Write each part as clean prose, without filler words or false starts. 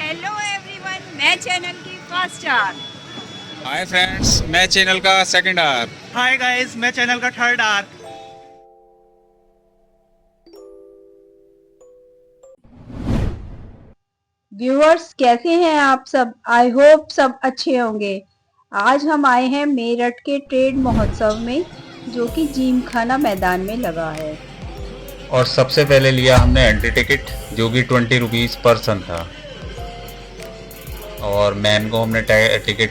Hello everyone, मैं channel की first star. Hi friends, मैं चैनल का सेकंड आर। हाय गाइस, मैं चैनल का थर्ड आर। व्यूअर्स, कैसे हैं आप सब? आई होप सब अच्छे होंगे। आज हम आए हैं मेरठ के ट्रेड महोत्सव में, जो कि जिमखाना मैदान में लगा है। और सबसे पहले लिया हमने एंट्री टिकट, जो कि 20 रुपीज़ पर्सन था। और मैन को हमने टिकट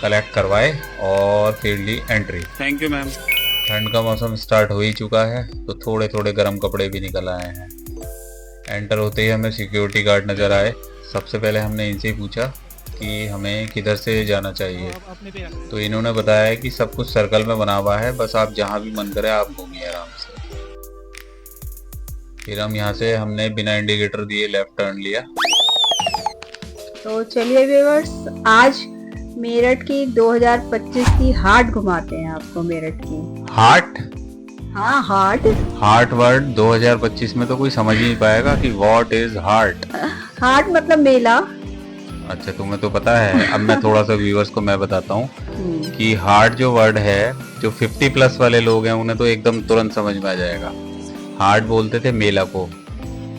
कलेक्ट करवाए और फिर ली एंट्री। Thank you ma'am. ठंड का मौसम स्टार्ट हो ही चुका है, तो थोड़े थोड़े गर्म कपड़े भी निकल आए हैं। एंटर होते ही हमें सिक्योरिटी गार्ड नज़र आए। सबसे पहले हमने इनसे ही पूछा कि हमें किधर से जाना चाहिए, तो इन्होंने बताया कि सब कुछ सर्कल में बना हुआ है, बस आप जहाँ भी मन करे आप घूमिए आराम से। फिर हम यहाँ से हमने बिना इंडिकेटर दिए लेफ्ट टर्न लिया। तो चलिए व्यूअर्स, आज मेरठ की 2025 की हाट घुमाते हैं आपको। मेरठ की हाट? हाँ, हाट वर्ड 2025 में तो कोई समझ ही नहीं पाएगा कि व्हाट इज हाट। हाट मतलब मेला। अच्छा, तुम्हें तो पता है। अब मैं थोड़ा सा व्यूअर्स को मैं बताता हूँ कि हाट जो वर्ड है, जो 50+ वाले लोग हैं उन्हें तो एकदम तुरंत समझ में आ जाएगा। हाट बोलते थे मेला को,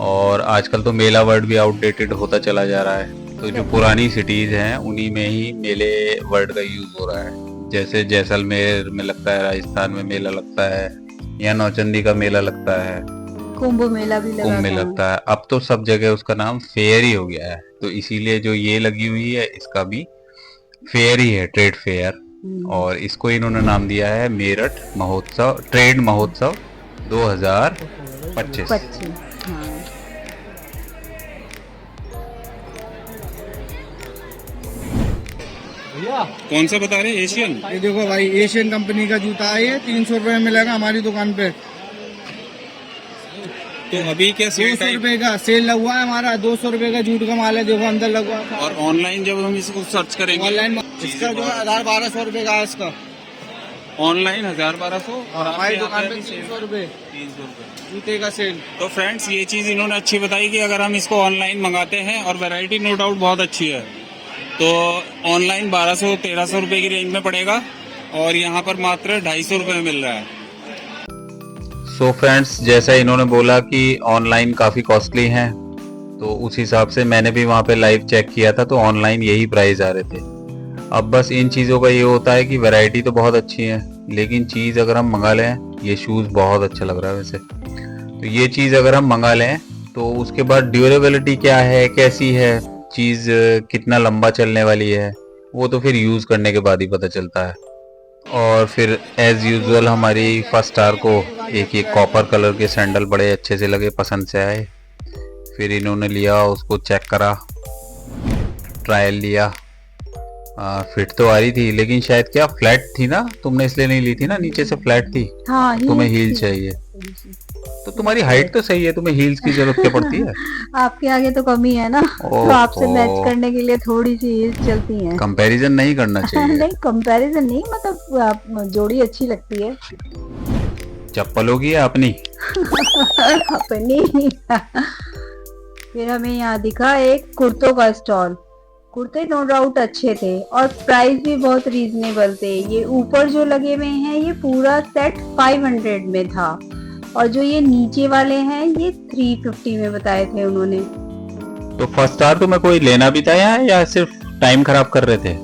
और आजकल तो मेला वर्ड भी आउटडेटेड होता चला जा रहा है। तो जो पुरानी सिटीज हैं उन्हीं में ही मेले वर्ड का यूज हो रहा है। जैसे जैसलमेर में लगता है, राजस्थान में मेला लगता है, या नौचंदी का मेला लगता है, कुंभ मेला भी कुंभ में लगता है। अब तो सब जगह उसका नाम फेयर ही हो गया है, तो इसीलिए जो ये लगी हुई है इसका भी फेयर ही है, ट्रेड फेयर। और इसको इन्होंने नाम दिया है मेरठ महोत्सव, ट्रेड महोत्सव 2025। हाँ। कौन सा बता रहे? एशियन? ये देखो भाई, एशियन कंपनी का जूता है, ये 300 रुपए में मिलेगा हमारी दुकान पे। तो अभी क्या 200 रुपए का सेल लगा हुआ है हमारा। 200 रुपए का जूट का माल है, देखो अंदर लगा हुआ है। और ऑनलाइन जब हम इसको सर्च करेंगे, ऑनलाइन इसका जो 1000-1200 रुपए का है इसका। ऑनलाइन 1000-1200 और हमारी आपके दुकान यहाँ पे पे 300 रुपए 300 रुपए जूते का सेल। तो फ्रेंड्स, ये चीज़ इन्होंने अच्छी बताई कि अगर हम इसको ऑनलाइन मंगाते हैं, और वैरायटी नो डाउट बहुत अच्छी है, तो ऑनलाइन 1200-1300 रुपए की रेंज में पड़ेगा, और यहाँ पर मात्र 250 रुपए में मिल रहा है। सो फ्रेंड्स, जैसा इन्होंने बोला कि ऑनलाइन काफ़ी कॉस्टली हैं, तो उस हिसाब से मैंने भी वहाँ पे लाइव चेक किया था, तो ऑनलाइन यही प्राइस आ रहे थे। अब बस इन चीज़ों का ये होता है कि वैरायटी तो बहुत अच्छी है, लेकिन चीज़ अगर हम मंगा लें, ये शूज़ बहुत अच्छा लग रहा है वैसे, तो ये चीज़ अगर हम मंगा लें तो उसके बाद ड्यूरेबिलिटी क्या है, कैसी है चीज़, कितना लंबा चलने वाली है, वो तो फिर यूज़ करने के बाद ही पता चलता है। और फिर एज़ यूजुअल हमारी फर्स्ट स्टार को एक ये कॉपर कलर के सैंडल बड़े अच्छे से लगे, पसंद से आए। फिर इन्होंने लिया, उसको चेक करा, ट्रायल लिया। फिट तो आ रही थी, लेकिन शायद क्या फ्लैट थी ना, तुमने इसलिए नहीं ली थी ना, नीचे से फ्लैट थी। हाँ, तुम्हें हील चाहिए, तो तुम्हारी हाइट तो सही है, तुम्हें हील्स की जरूरत क्या पड़ती है? आपके आगे तो कमी है ना, तो आपसे मैच करने के लिए थोड़ी सी हील्स चलती हैं। कंपैरिजन नहीं करना चाहिए। नहीं, कंपैरिजन नहीं, मतलब आप जोड़ी अच्छी लगती है। चप्पलों की है अपनी? अपनी। फिर हमें यहाँ दिखा एक कुर्तों का स्टॉल। कुर्ते नो डाउट अच्छे थे और प्राइस भी बहुत रीजनेबल थे। ये ऊपर जो लगे हुए हैं, ये पूरा सेट 500 में था, और जो ये नीचे वाले हैं ये 350 में बताए थे उन्होंने। तो फर्स्ट स्टार तुम्हें कोई लेना भी था या सिर्फ टाइम खराब कर रहे थे?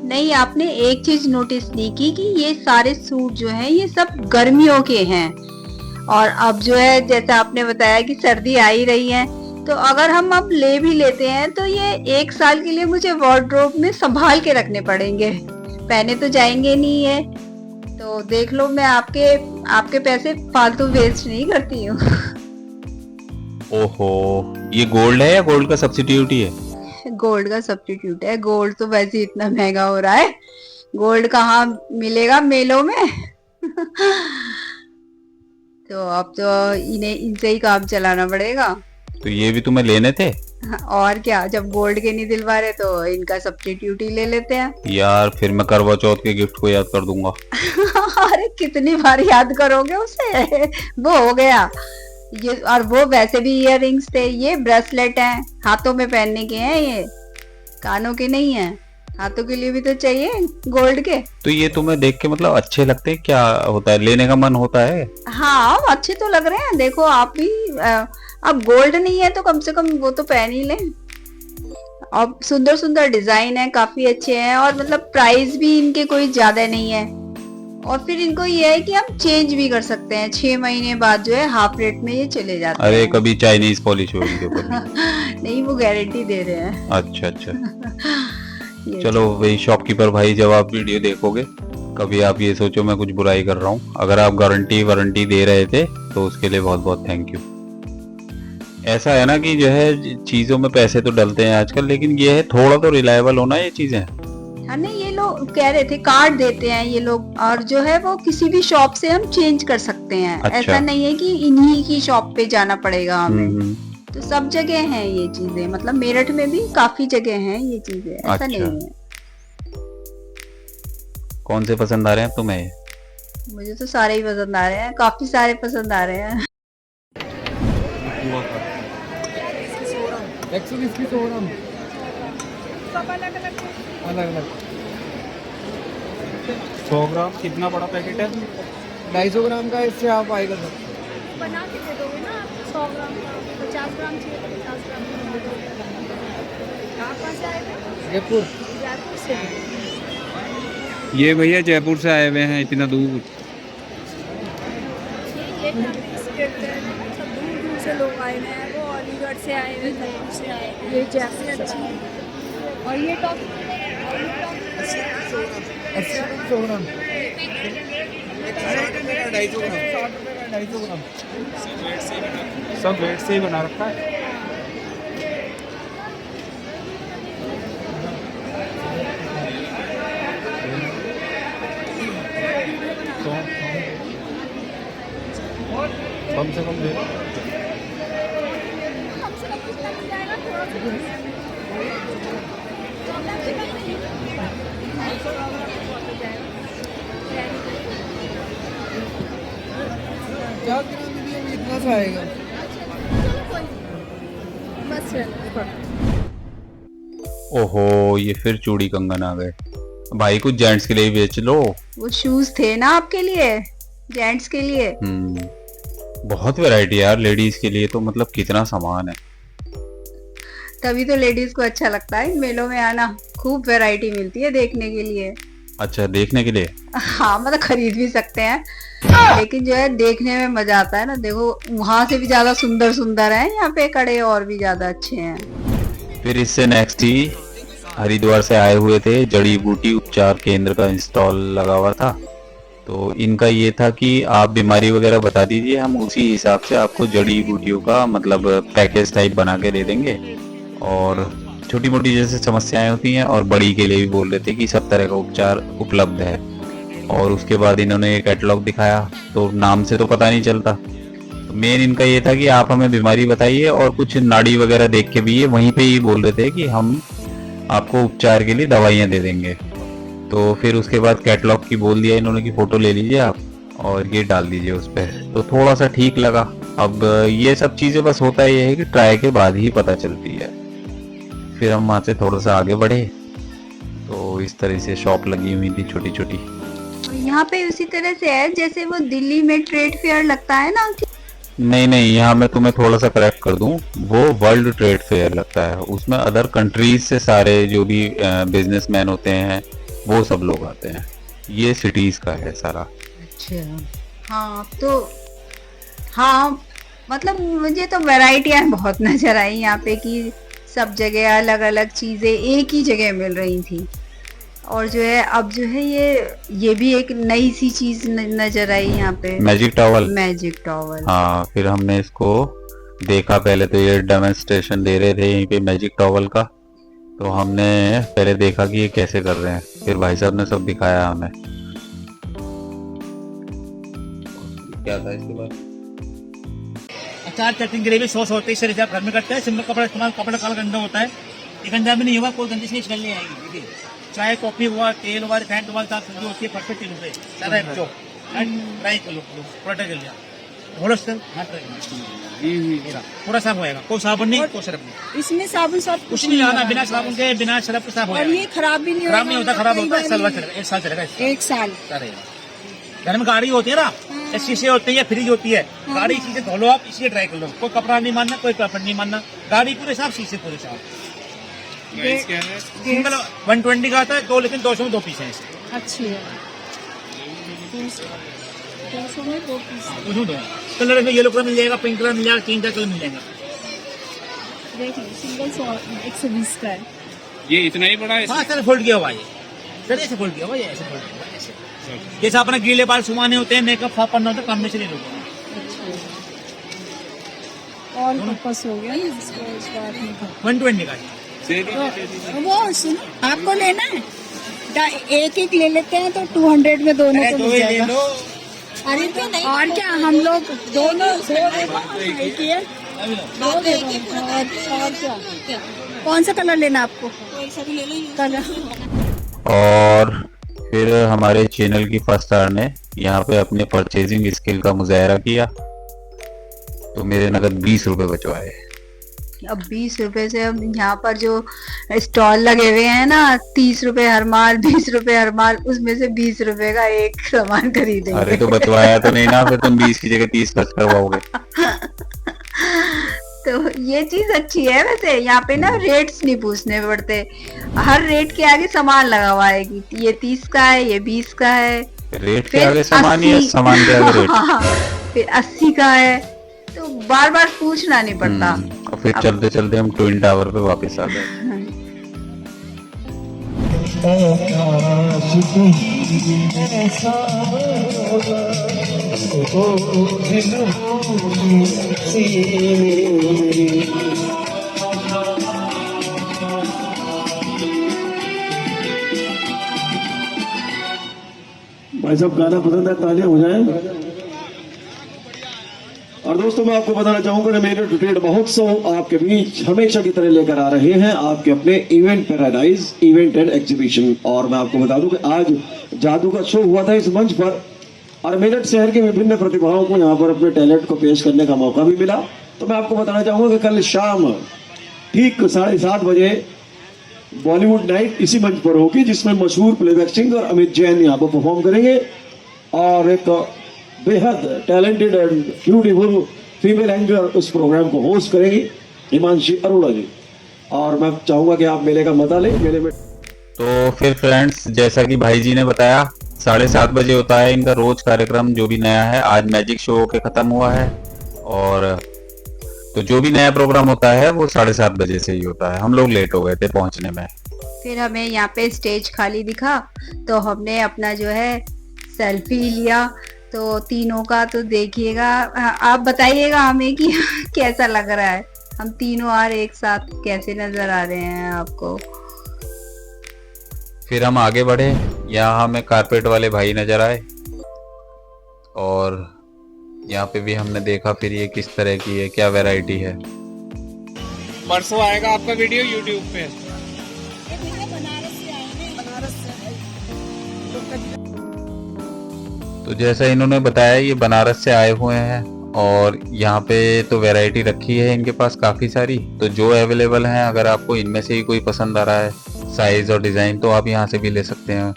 नहीं, आपने एक चीज नोटिस नहीं की कि ये सारे सूट जो हैं ये सब गर्मियों के हैं, और अब जो है जैसा आपने बताया कि सर्दी आ ही रही है, तो अगर हम अब ले भी लेते हैं तो ये 1 साल के लिए मुझे वार्डरोब में संभाल के रखने पड़ेंगे, पहने तो जाएंगे नहीं है। तो देख लो, मैं आपके पैसे फालतू वेस्ट नहीं करती हूँ। ओहो, ये गोल्ड है या गोल्ड का सब्स्टिट्यूट ही है? गोल्ड का सब्स्टिट्यूट है। गोल्ड तो वैसे ही इतना महंगा हो रहा है, गोल्ड कहाँ मिलेगा मेलों में। तो अब तो इनसे ही काम चलाना पड़ेगा। तो ये भी तुम्हें लेने थे? और क्या, जब गोल्ड के नहीं दिलवा रहे तो इनका सब्स्टिट्यूट ही ले लेते हैं। यार, फिर मैं करवा चौथ के गिफ्ट को याद कर दूंगा। अरे कितनी बार याद करोगे उसे, वो हो गया। ये और वो वैसे भी इयररिंग्स थे, ये ब्रेसलेट हैं, हाथों में पहनने के हैं, ये कानों के नहीं है, हाथों के लिए भी तो चाहिए गोल्ड के। तो ये तुम्हें देख के मतलब अच्छे लगते हैं, क्या होता है, लेने का मन होता है? हाँ अच्छे तो लग रहे हैं, देखो आप भी अब गोल्ड नहीं है तो कम से कम वो तो पहन ही लें। और सुंदर सुंदर डिजाइन है, काफी अच्छे हैं, और मतलब प्राइस भी इनके कोई ज्यादा नहीं है। और फिर इनको ये है कि हम चेंज भी कर सकते हैं, 6 महीने बाद जो है हाफ रेट में ये चले जाते अरे हैं। कभी चाइनीज पॉलिश हो इनके ऊपर? नहीं, वो गारंटी दे रहे हैं। अच्छा अच्छा। ये चलो वही शॉपकीपर भाई, जब आप वीडियो देखोगे कभी आप ये सोचो मैं कुछ बुराई कर रहा हूँ, अगर आप गारंटी वारंटी दे रहे थे तो उसके लिए बहुत बहुत थैंक यू। ऐसा है ना कि जो है चीजों में पैसे तो डलते हैं आजकल, लेकिन ये है थोड़ा तो रिलायबल होना ये चीजें। हाँ नहीं, ये लोग कह रहे थे कार्ड देते हैं ये लोग, और जो है वो किसी भी शॉप से हम चेंज कर सकते हैं। अच्छा। ऐसा नहीं है कि इन्हीं की शॉप पे जाना पड़ेगा हमें। हम्म। तो सब जगह हैं ये चीजें, मतलब मेरठ में भी काफी जगह हैं ये चीजें, ऐसा अच्छा। नहीं है। कौन से पसंद आ रहे हैं तुम्हें? मुझे तो सारे ही पसंद आ रहे हैं, काफी सारे पसंद आ रहे हैं। 120 की 100 ग्राम अलग अलग। 100 ग्राम कितना बड़ा पैकेट है? 250 ग्राम का इससे आप आएगा सर। बना के दे दोगे ना आप? 100 ग्राम का 50 ग्राम चाहिए तो 50 ग्राम का दे दोगे। आप कहाँ से आए थे? जयपुर। जयपुर से। ये भैया जयपुर से आए हुए हैं इतना दूर। ये क्या बिस्किट है, सब दूर दूर से लोग आए हुए हैं, वो अलीगढ़ से आए हुए थे, से आए हुए हैं। ये जयपुर से अच्छी है। और ये टॉप 100 ग्राम 250 ग्राम। सब वेट से ही बना रखा है। तो कम से कम दे दो। कम से कम कितना मिल जाएगा? थोड़ा सा कम से कम नहीं। 500 ग्राम का बहुत हो जाएगा। 50 ग्राम में भी अभी इतना सा आएगा। चलो कोई नहीं। बस चलो। ओहो, ये फिर चूड़ी कंगन आ गए। भाई कुछ जेंट्स के लिए ही बेच लो। वो शूज थे ना आपके लिए, जेंट्स के लिए। बहुत वैरायटी यार लेडीज के लिए, तो मतलब कितना सामान है। तभी तो लेडीज को अच्छा लगता है इन मेलों में आना, खूब वैरायटी मिलती है देखने के लिए। अच्छा, देखने के लिए? हाँ मतलब खरीद भी सकते हैं, लेकिन जो है देखने में मजा आता है ना। देखो वहां से भी ज्यादा सुंदर सुंदर है यहाँ पे कड़े, और भी ज्यादा अच्छे हैं। फिर इससे नेक्स्ट ही हरिद्वार से आए हुए थे, जड़ी बूटी उपचार केंद्र का इंस्टॉल लगा हुआ था। तो इनका ये था कि आप बीमारी वगैरह बता दीजिए, हम उसी हिसाब से आपको जड़ी बूटियों का मतलब पैकेज टाइप बना के दे देंगे। और छोटी मोटी जैसे समस्याएं होती हैं, और बड़ी के लिए भी बोल रहे थे कि सब तरह का उपचार उपलब्ध है। और उसके बाद इन्होंने एक कैटलॉग दिखाया, तो नाम से तो पता नहीं चलता। तो मेन इनका ये था कि आप हमें बीमारी बताइए, और कुछ नाड़ी वगैरह देख के भी ये वहीं पे ही बोल रहे थे कि हम आपको उपचार के लिए दवाइयाँ दे देंगे। तो फिर उसके बाद कैटलॉग की बोल दिया इन्होंने कि फोटो ले लीजिए आप और ये डाल दीजिए उस पर, तो थोड़ा सा ठीक लगा। अब ये सब चीज़ें बस होता ये है कि ट्राई के बाद ही पता चलती है। फिर हम वहाँ से थोड़ा सा आगे बढ़े, तो इस तरह से शॉप लगी हुई थी छोटी छोटी। और यहाँ पे उसी तरह से है जैसे वो दिल्ली में ट्रेड फेयर लगता है ना। नहीं नहीं, यहाँ मैं तुम्हें थोड़ा सा करेक्ट कर दूं, वो वर्ल्ड ट्रेड फेयर लगता है। उसमें अदर कंट्रीज से सारे जो भी बिजनेसमैन होते हैं वो सब लोग आते हैं। ये सिटीज का है सारा। अच्छा हाँ, तो हाँ मतलब मुझे तो वैरायटियाँ बहुत नजर आई यहाँ पे कि सब जगह अलग अलग चीजें एक ही जगह मिल रही थी। और जो है अब जो है ये भी एक नई सी चीज नजर आई यहाँ पे, मैजिक टॉवल। Magic towel. हाँ, फिर हमने इसको देखा। पहले तो ये डेमोन्स्ट्रेशन दे रहे थे यहीं पे मैजिक टॉवल का, तो हमने पहले देखा कि ये कैसे कर रहे हैं, फिर भाई साहब ने सब दिखाया हमें। क्या था इसके बाद? अचार चटनी ग्रेवी सॉस होती है, इसे रिजर्व घर में करते हैं। सिंपल कपड़ा इस्तेमाल, कपड़ा काला गंदा होता है, ये गंदा भी नहीं होगा, कोई गंदी से स्मेल नहीं आएगी। देखिए चाहे कॉफी हुआ, तेल हुआ, रिफाइंड हुआ, चार सब्जी होती है, परफेक्ट चीज होती है। फ्राई कर लो, पलट कर लिया। होलस्टर हाथ रहेगा, पूरा साफ होएगा, कोई साबुन नहीं, कोई सरफ नहीं, इसमें साबुन सब कुछ नहीं लगाना, बिना साबुन के बिना सरफ के साफ और होएगा। ये खराब भी नहीं खराब नहीं होता, खराब कई होता है, बार साल भर ये- चलेगा, 1 साल चलेगा, एक साल घर में गाड़ी होती है ना, या शीशे होते हैं या फ्रिज होती है, गाड़ी शीशे धो लो आप, इसी ट्राई कर लो, कोई कपड़ा नहीं मानना, कोई कपड़ा नहीं मानना, गाड़ी पूरे साफ, शीशे पूरे साफ। प्राइस क्या है? सिंगल 120 का आता है, 2 लेकिन 200 में 2 पीस है इसे, अच्छी है 200 में 2 पीस। उसमें 2 कलर में येलो कलर मिल जाएगा, पिंक कलर मिल जाएगा, 3 कलर मिल जाएगा। देख लो सिंगल 120 का है। ये इतना ही बड़ा है? हाँ सर, फोल्ड किया हुआ है, सर ऐसे फोल्ड किया हुआ है, ऐसे फोल्ड किया हुआ है, ऐसे। जैसे अपने गीले बाल सुमाने होते हैं, मेकअप साफ करना होता है, काम में से ले लो। ऑल पर्पस हो गया ना इसको, इस बात में 120 का है। तो वो सुनो आपको लेना है एक एक ले लेते हैं तो 200 में दोनों अरे को दो मिल ही ले जाएगा। लो, अरे तो नहीं और क्या हम लोग दोनों एक ही है, दो दे दो। और क्या कौन सा कलर लेना आपको? कलर और फिर हमारे चैनल की फर्स्ट स्टार ने यहाँ पे अपने परचेजिंग स्किल का मुजाहरा किया, तो मेरे नगद 20 रुपए बचवाए। अब 20 रुपए से अब यहाँ पर जो स्टॉल लगे हुए हैं ना, 30 रुपए हर माल, 20 रुपए हर माल, उसमें से 20 रुपए का एक सामान खरीदेंगे। अरे तो बचवाया तो नहीं ना, फिर तुम 20 की जगह 30 खर्च करवाओगे। तो ये चीज अच्छी है वैसे, यहाँ पे ना रेट्स नहीं पूछने पड़ते, हर रेट के आगे सामान लगा हुआ है कि ये 30 का है, ये 20 का है, रेट के आगे सामान ही है, सामान के आगे रेट। हाँ, फिर 80 का है, तो बार बार पूछना नहीं पड़ता। और फिर चलते चलते हम ट्विन टावर पे वापस आ गए। भाई साहब गाना पसंद है, तालियां हो जाए। और दोस्तों मैं आपको बताना चाहूंगा कि मेरे ट्रेड महोत्सव आपके बीच हमेशा की तरह लेकर आ रहे हैं आपके अपने event paradise event and exhibition. और मैं आपको बता दूं कि आज जादू का शो हुआ था इस मंच पर, और मेरठ शहर के विभिन्न प्रतिभाओं को यहाँ पर अपने टैलेंट को पेश करने का मौका भी मिला। तो मैं आपको बताना चाहूंगा कि कल शाम ठीक 7:30 बजे बॉलीवुड नाइट इसी मंच पर होगी, जिसमें मशहूर प्लेबैक सिंगर अमित जैन यहाँ पर परफॉर्म करेंगे, और एक बेहद talented and beautiful female anchor उस प्रोग्राम को होस्ट करेंगी, हिमांशी अरोड़ा जी। और मैं चाहूंगा कि आप मेले का मजा लें। मेले में तो फिर फ्रेंड्स, जैसा कि भाई जी ने बताया, 7:30 बजे होता है इनका रोज कार्यक्रम जो भी नया है। आज मैजिक शो के खत्म हुआ है, और तो जो भी नया प्रोग्राम होता है वो 7:30 बजे से ही होता है। हम लोग लेट हो गए थे पहुंचने में। फिर हमें यहाँ पे स्टेज खाली दिखा, तो हमने अपना जो है सेल्फी लिया। तो तीनों का तो देखिएगा, आप बताइएगा हमें कि कैसा लग रहा है, हम तीनों और एक साथ कैसे नजर आ रहे हैं आपको। फिर हम आगे बढ़े, यहाँ हमें कारपेट वाले भाई नजर आए, और यहाँ पे भी हमने देखा फिर ये किस तरह की है, क्या वैरायटी है। परसों आएगा आपका वीडियो यूट्यूब पे। तो जैसा इन्होंने बताया, ये बनारस से आए हुए हैं, और यहाँ पे तो वैरायटी रखी है इनके पास काफ़ी सारी। तो जो अवेलेबल हैं, अगर आपको इनमें से ही कोई पसंद आ रहा है साइज़ और डिज़ाइन, तो आप यहाँ से भी ले सकते हैं।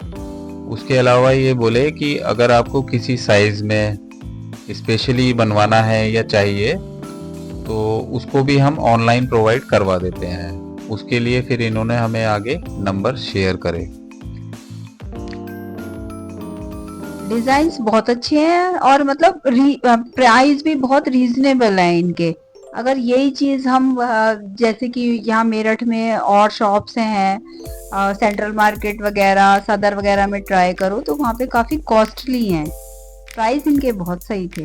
उसके अलावा ये बोले कि अगर आपको किसी साइज़ में स्पेशली बनवाना है या चाहिए, तो उसको भी हम ऑनलाइन प्रोवाइड करवा देते हैं। उसके लिए फिर इन्होंने हमें आगे नंबर शेयर करे। डिजाइन्स बहुत अच्छे हैं, और मतलब प्राइस भी बहुत रीजनेबल है इनके। अगर यही चीज हम जैसे कि यहाँ मेरठ में और शॉप्स हैं, सेंट्रल मार्केट वगैरह, सदर वगैरह में ट्राई करो, तो वहाँ पे काफी कॉस्टली हैं। प्राइस इनके बहुत सही थे।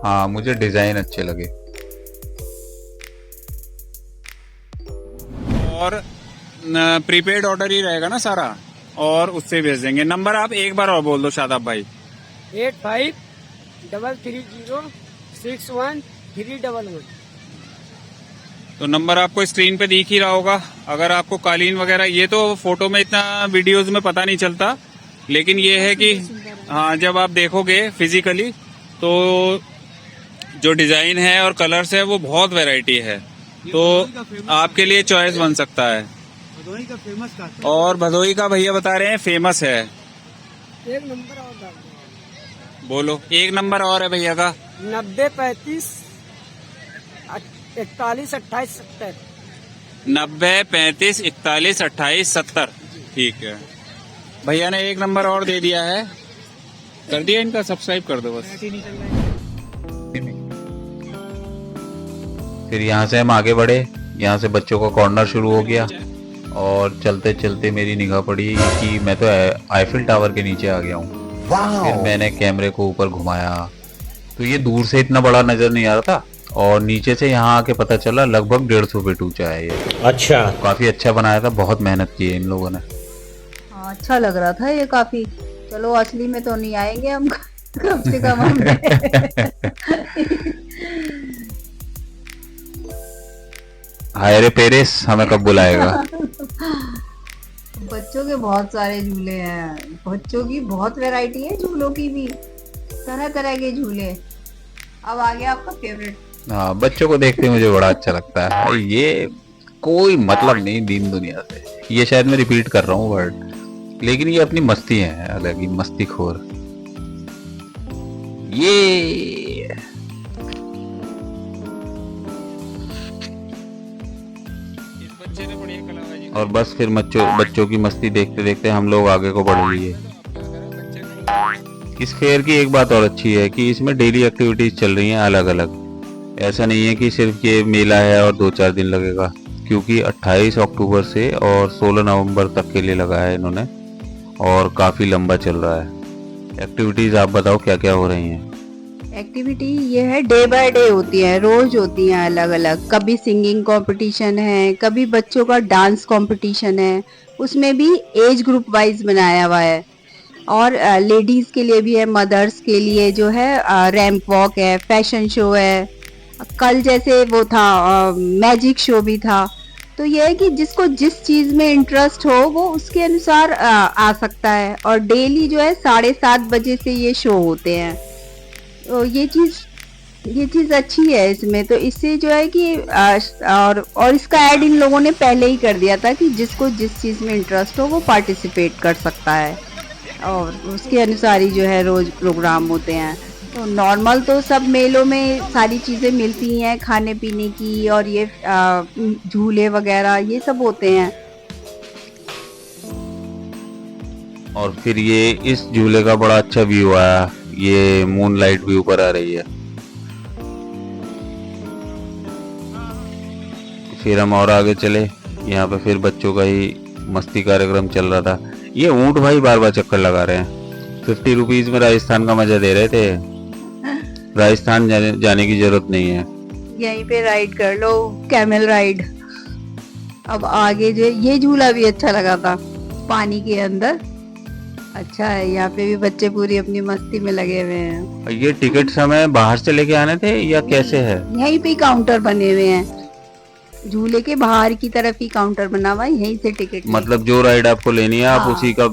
हाँ, मुझे डिजाइन अच्छे लगे। और प्रीपेड ऑर्डर ही रहेगा ना सारा, और उससे भेज देंगे। नंबर आप एक बार और बोल दो शादाब भाई। 8533061311। तो नंबर आपको स्क्रीन पे दिख ही रहा होगा। अगर आपको कालीन वगैरह, ये तो फोटो में इतना वीडियोस में पता नहीं चलता, लेकिन ये है कि हाँ, जब आप देखोगे फिजिकली तो जो डिजाइन है और कलर्स है वो बहुत वैरायटी है, तो आपके लिए चॉइस बन सकता है। भदोही का फेमस का और भदोही का भैया बता रहे हैं फेमस है। एक नंबर और डाल दो। बोलो, एक नंबर और है भैया का। 90 35 41 28 70। 90 35 41 28 70। ठीक है, भैया ने एक नंबर और दे दिया है। कर दिया इनका, सब्सक्राइब कर दो बस। फिर यहाँ से हम आगे बढ़े, यहाँ से बच्चों का कॉर्नर शुरू हो गया और चलते चलते मेरी निगाह पड़ी कि मैं तो आईफिल टावर के नीचे आ गया हूँ। फिर मैंने कैमरे को ऊपर घुमाया तो ये दूर से इतना बड़ा नजर नहीं आ रहा था, और नीचे से यहाँ आके पता चला लगभग 150 फीट ऊंचा है ये। अच्छा, काफी अच्छा बनाया था, बहुत मेहनत की है इन लोगों ने। हाँ, अच्छा लग रहा था ये काफी। चलो असली में तो नहीं आएंगे हम, कम से कम हम हाय रे पेरिस, हमें कब बुलाएगा? बच्चों के बहुत सारे झूले हैं, बच्चों की बहुत वैरायटी है झूलों की भी, तरह तरह के झूले। अब आ गया आपका फेवरेट। हाँ, बच्चों को देखते मुझे बड़ा अच्छा लगता है। ये कोई मतलब नहीं दीन दुनिया से, ये शायद मैं रिपीट कर रहा हूँ वर्ड, लेकिन ये अपनी मस्ती है, अलग ही मस्ती खोर। ये और बस फिर बच्चों की मस्ती देखते देखते हम लोग आगे को बढ़ लिए। इस फेयर की एक बात और अच्छी है कि इसमें डेली एक्टिविटीज चल रही हैं अलग अलग। ऐसा नहीं है कि सिर्फ ये मेला है और 2-4 दिन लगेगा, क्योंकि 28 अक्टूबर से और 16 नवंबर तक के लिए लगा है इन्होंने, और काफी लंबा चल रहा है। एक्टिविटीज आप बताओ क्या क्या हो रही हैं? एक्टिविटी ये है, डे बाय डे होती है, रोज होती हैं अलग अलग। कभी सिंगिंग कंपटीशन है, कभी बच्चों का डांस कंपटीशन है, उसमें भी एज ग्रुप वाइज बनाया हुआ है। और लेडीज के लिए भी है, मदर्स के लिए जो है रैंप वॉक है, फैशन शो है, कल जैसे वो था मैजिक शो भी था। तो ये है कि जिसको जिस चीज में इंटरेस्ट हो वो उसके अनुसार आ सकता है। और डेली जो है 7:30 बजे से ये शो होते हैं। तो ये चीज अच्छी है इसमें। तो इससे जो है कि और इसका ऐड इन लोगों ने पहले ही कर दिया था कि जिसको जिस चीज में इंटरेस्ट हो वो पार्टिसिपेट कर सकता है, और उसके अनुसार ही जो है रोज प्रोग्राम होते हैं। तो नॉर्मल तो सब मेलों में सारी चीजें मिलती हैं खाने पीने की, और ये झूले वगैरह ये सब होते हैं। और फिर ये इस झूले का बड़ा अच्छा व्यू आया, ये मून लाइट भी ऊपर आ रही है। फिर हम और आगे चले, यहाँ पे फिर बच्चों का ही मस्ती कार्यक्रम चल रहा था। ये ऊंट भाई बार बार चक्कर लगा रहे हैं। 50 रुपीज में राजस्थान का मजा दे रहे थे। राजस्थान जाने की जरूरत नहीं है, यहीं पे राइड कर लो, कैमल राइड। अब आगे जो ये झूला भी अच्छा लगा था, पानी के अंदर अच्छा है। यहाँ पे भी बच्चे पूरी अपनी मस्ती में लगे हुए हैं। ये टिकट हमें बाहर से लेके आने थे या कैसे है? यहीं पे काउंटर बने हुए हैं, झूले के बाहर की तरफ ही काउंटर बना हुआ है, यहीं से टिकट मतलब जो राइड आपको लेनी है आप हाँ। उसी का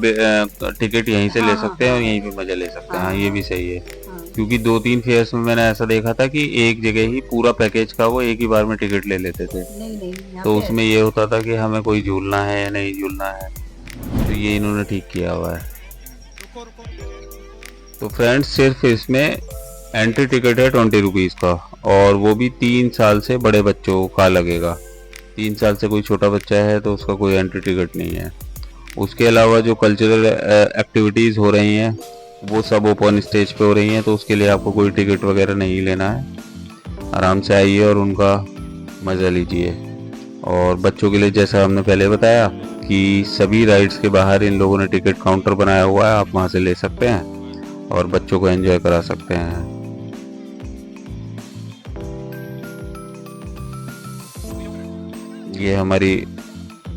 टिकट यहीं से ले हाँ, सकते हैं और यहीं पे मजा ले सकते हैं। हाँ, ये भी सही है। हाँ। क्योंकि 2-3 फेयर्स में मैंने ऐसा देखा था कि एक जगह ही पूरा पैकेज का वो एक ही बार में टिकट ले लेते थे। नहीं यहाँ तो पे उसमें ये होता था कि हमें कोई झूलना है या नहीं झूलना है। तो ये इन्होंने ठीक किया हुआ है। तो फ्रेंड्स, सिर्फ इसमें एंट्री टिकट है 20 रुपीज़ का, और वो भी 3 साल से बड़े बच्चों का लगेगा। 3 साल से कोई छोटा बच्चा है तो उसका कोई एंट्री टिकट नहीं है। उसके अलावा जो कल्चरल एक्टिविटीज़ हो रही हैं वो सब ओपन स्टेज पे हो रही हैं, तो उसके लिए आपको कोई टिकट वगैरह नहीं लेना है। आराम से आइए और उनका मज़ा लीजिए। और बच्चों के लिए जैसा हमने पहले बताया कि सभी राइड्स के बाहर इन लोगों ने टिकट काउंटर बनाया हुआ है, आप वहाँ से ले सकते हैं और बच्चों को एंजॉय करा सकते हैं। ये हमारी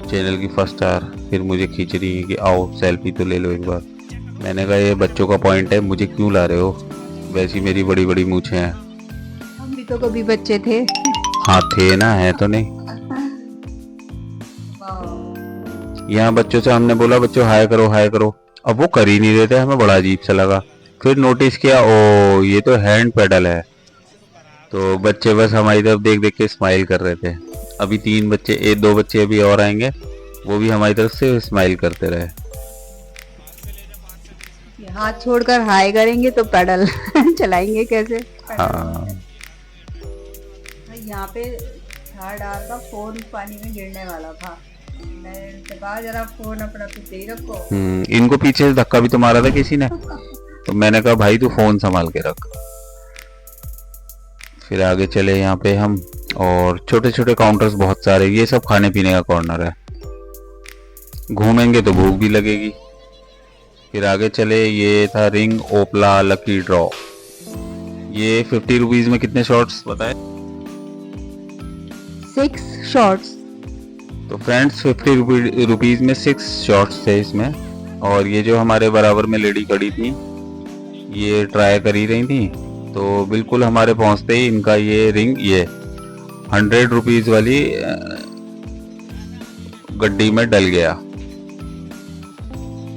चैनल की फर्स्ट स्टार फिर मुझे खींच रही है कि आओ सेल्फी तो ले लो एक बार। मैंने कहा ये बच्चों का पॉइंट है, मुझे क्यों ला रहे हो, वैसी मेरी बड़ी बड़ी मूछें हैं। हम भी तो कभी बच्चे थे। हाँ थे ना, है तो नहीं। यहाँ बच्चों से हमने बोला बच्चों हाय करो हाय करो, अब वो कर ही नहीं रहे थे, हमें बड़ा अजीब सा लगा। फिर नोटिस किया ओ ये तो हैंड पेडल है। तो बच्चे बस हमारी तरफ देख देख के स्माइल कर रहे थे। अभी 3 बच्चे, 2 बच्चे अभी और आएंगे, वो भी हमारी तरफ से स्माइल करते रहे। हाथ छोड़कर हाय करेंगे तो पैडल चलाएंगे कैसे? हाँ, यहाँ पे था डाल का फोन पानी में गिरने वाला था, मैंने कहा जरा फोन अपना पीछे ही रखो। इनको पीछे से धक्का भी तो मारा था किसी ने, तो मैंने कहा भाई तू फोन संभाल के रख। फिर आगे चले यहाँ पे हम, और छोटे छोटे काउंटर्स बहुत सारे, ये सब खाने पीने का कॉर्नर है, घूमेंगे तो भूख भी लगेगी। फिर आगे चले, ये था रिंग ओपला लकी ड्रॉ। ये 50 रुपीज में कितने शॉट्स बताए? 6 शॉट्स। तो फ्रेंड्स 50 रुपीज में 6 शॉट्स थे इसमें। और ये जो हमारे बराबर में लेडी खड़ी थी, ये ट्राई कर ही रही थी, तो बिल्कुल हमारे पहुंचते ही इनका ये रिंग, ये 100 रुपीज वाली गड्डी में डल गया।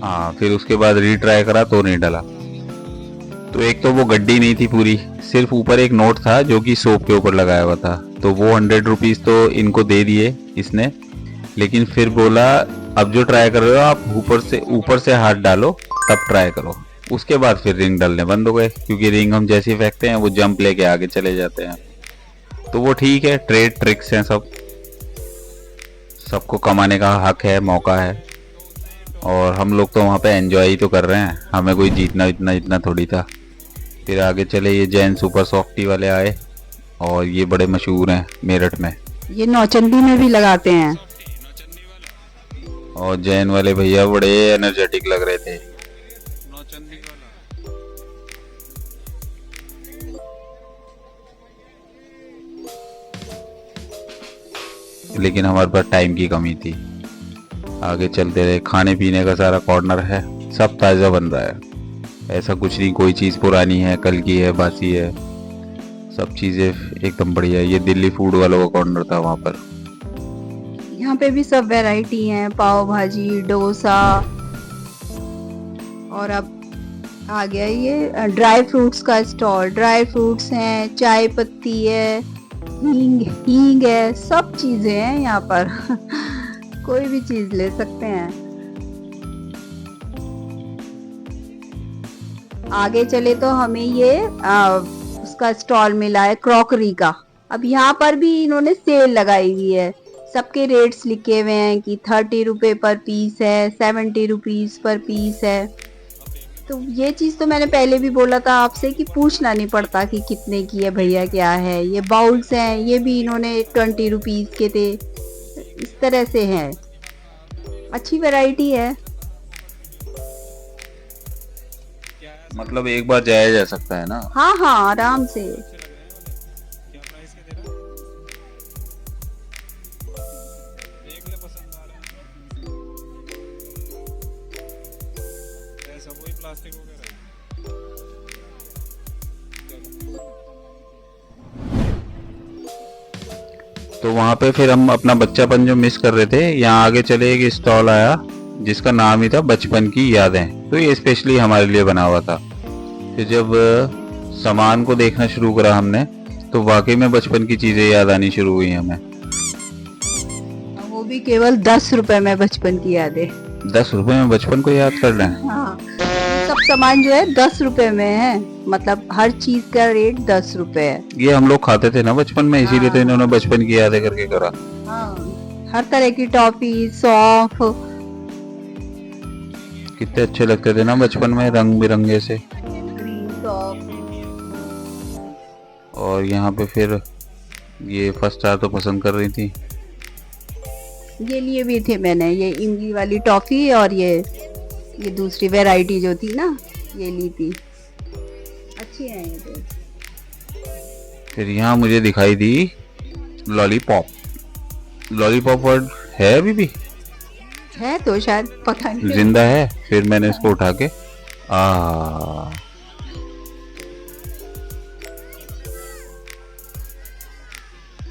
हाँ, फिर उसके बाद रीट्राई करा तो नहीं डला। तो एक तो वो गड्डी नहीं थी पूरी, सिर्फ ऊपर एक नोट था जो कि सोप के ऊपर लगाया हुआ था, तो वो 100 रुपीज तो इनको दे दिए इसने। लेकिन फिर बोला अब जो ट्राई कर रहे हो आप ऊपर से हाथ डालो तब ट्राई करो। उसके बाद फिर रिंग डालने बंद हो गए, क्योंकि रिंग हम जैसे ही फेंकते हैं वो जंप लेके आगे चले जाते हैं। तो वो ठीक है, ट्रेड ट्रिक्स हैं सब, सबको कमाने का हक है, मौका है, और हम लोग तो वहाँ पे एंजॉय ही तो कर रहे हैं, हमें कोई जीतना इतना थोड़ी था। फिर आगे चले, ये जैन सुपर सॉफ्टी वाले आए, और ये बड़े मशहूर हैं मेरठ में, ये नौचंदी में भी लगाते हैं। और जैन वाले भैया बड़े एनर्जेटिक लग रहे थे। लेकिन हमारे पास टाइम की कमी थी, आगे चलते रहे। खाने पीने का सारा कॉर्नर है, सब ताज़ा बन रहा है, ऐसा कुछ नहीं कोई चीज़ पुरानी है, कल की है, बासी है, सब चीज़ें एकदम बढ़िया। ये दिल्ली फूड वालों का कॉर्नर था वहाँ पर। यहाँ पे भी सब वैरायटी हैं, पाव भाजी, डोसा, और अब आ गया ये ड्राई फ्रूट्स का स्टॉल। ड्राई फ्रूट्स हैं, चाय पत्ती है, हींग है, सब चीजें हैं यहाँ पर कोई भी चीज ले सकते हैं। आगे चले तो हमें ये उसका स्टॉल मिला है क्रॉकरी का। अब यहाँ पर भी इन्होंने सेल लगाई हुई है, सबके रेट्स लिखे हुए हैं कि 30 रुपए पर पीस है, 70 रुपीज पर पीस है। तो ये चीज़ तो मैंने पहले भी बोला था आपसे कि पूछना नहीं पड़ता कि कितने की है भैया, क्या है। ये बाउल्स हैं, ये भी इन्होंने 20 रुपीज के थे, इस तरह से है, अच्छी वैरायटी है। मतलब एक बार जाया जा सकता है ना? हाँ हाँ, आराम से। तो वहाँ पे फिर हम अपना बच्चापन जो मिस कर रहे थे, यहाँ आगे चले एक स्टॉल आया जिसका नाम ही था बचपन की यादें। तो ये स्पेशली हमारे लिए बना हुआ था। फिर जब सामान को देखना शुरू करा हमने, तो वाकई में बचपन की चीजें याद आनी शुरू हुई हमें। वो भी केवल 10 रुपए में बचपन की यादें। 10 रुपए में बचपन को याद कर लें? हाँ, सब सामान जो है 10 रुपए में है, मतलब हर चीज का रेट 10 रुपए है। ये हम लोग खाते थे ना बचपन में, इसीलिए तो इन्होंने बचपन की यादें करके करा। हाँ, हर तरह की टॉफी, सौंफ, कितने अच्छे लगते थे ना बचपन में, रंग बिरंगे से। ग्रीन सौंफ। और यहाँ पे फिर ये फर्स्ट स्टार तो पसंद कर रही थी। ये लिए भी थे मैंने, ये इमली वाली टॉफी, और ये दूसरी वैरायटी जो थी ना, ये ली थी, अच्छी है ये तो। फिर यहाँ मुझे दिखाई दी लॉलीपॉप। लॉलीपॉप वर्ड है अभी भी? है तो शायद, पता नहीं। जिंदा है? फिर मैंने इसको उठा के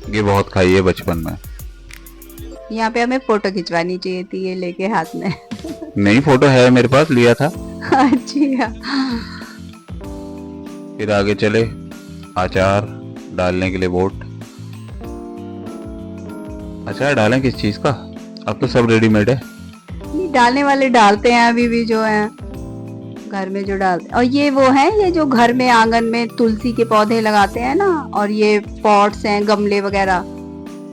ये बहुत खाई है बचपन में। यहाँ पे हमें फोटो खिंचवानी चाहिए थी ये लेके हाथ में। नहीं, फोटो है मेरे पास, लिया था। अच्छा। फिर आगे चले, अचार, डालने के लिए वोट। अच्छा, डालें किस चीज का? अब तो सब रेडीमेड है। नहीं, डालने वाले डालते हैं अभी भी जो है घर में जो डालते। और ये वो है, ये जो घर में आंगन में तुलसी के पौधे लगाते हैं ना, और ये पॉट्स हैं, गमले वगैरह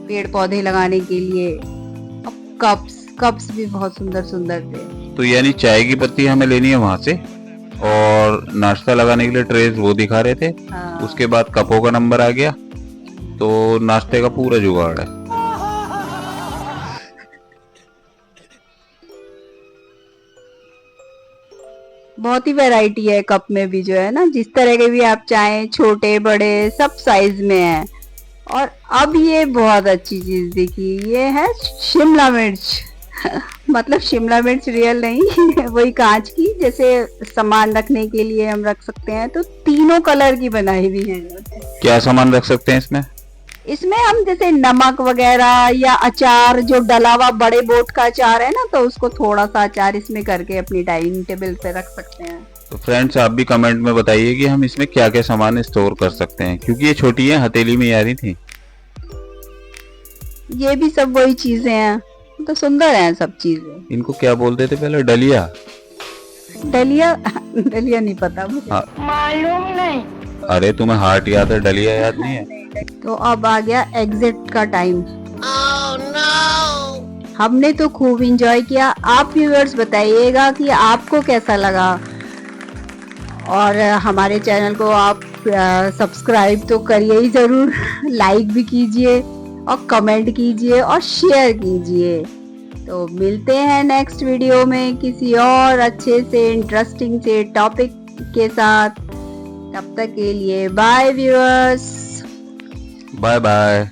पेड़ पौधे लगाने के लिए। अब कप्स भी बहुत सुंदर सुंदर थे। तो यानी चाय की पत्ती हमें लेनी है वहां से, और नाश्ता लगाने के लिए ट्रेज वो दिखा रहे थे। हाँ। उसके बाद कपों का नंबर आ गया, तो नाश्ते का पूरा जुगाड़ है। बहुत ही वैरायटी है कप में भी जो है ना, जिस तरह के भी आप चाहें, छोटे बड़े सब साइज में है। और अब ये बहुत अच्छी चीज दिखी, ये है शिमला मिर्च मतलब शिमला मिर्च रियल नहीं वही कांच की, जैसे सामान रखने के लिए हम रख सकते हैं। तो तीनों कलर की बनाई हुई है। क्या सामान रख सकते हैं इसमें? इसमें हम जैसे नमक वगैरह या अचार, जो डला हुआ बड़े बोट का अचार है ना, तो उसको थोड़ा सा अचार इसमें करके अपनी डाइनिंग टेबल पे रख सकते हैं। तो फ्रेंड्स, आप भी कमेंट में बताइए कि हम इसमें क्या क्या सामान स्टोर कर सकते हैं, क्योंकि ये छोटी है, हथेली में आ रही थी। ये भी सब वही चीजें हैं, तो सुंदर हैं सब चीजें। इनको क्या बोलते थे पहले? डलिया? डलिया डलिया नहीं पता मुझे। हाँ। मालूम नहीं। अरे तुम्हें हार्ट याद है, डलिया याद नहीं है? तो अब आ गया एग्जिट का टाइम। हमने तो खूब एंजॉय किया। आप व्यूअर्स बताइएगा कि आपको कैसा लगा, और हमारे चैनल को आप सब्सक्राइब तो करिए ही जरूर, लाइक भी कीजिए और कमेंट कीजिए और शेयर कीजिए। तो मिलते हैं नेक्स्ट वीडियो में किसी और अच्छे से इंटरेस्टिंग से टॉपिक के साथ। तब तक के लिए बाय व्यूअर्स। Bye bye.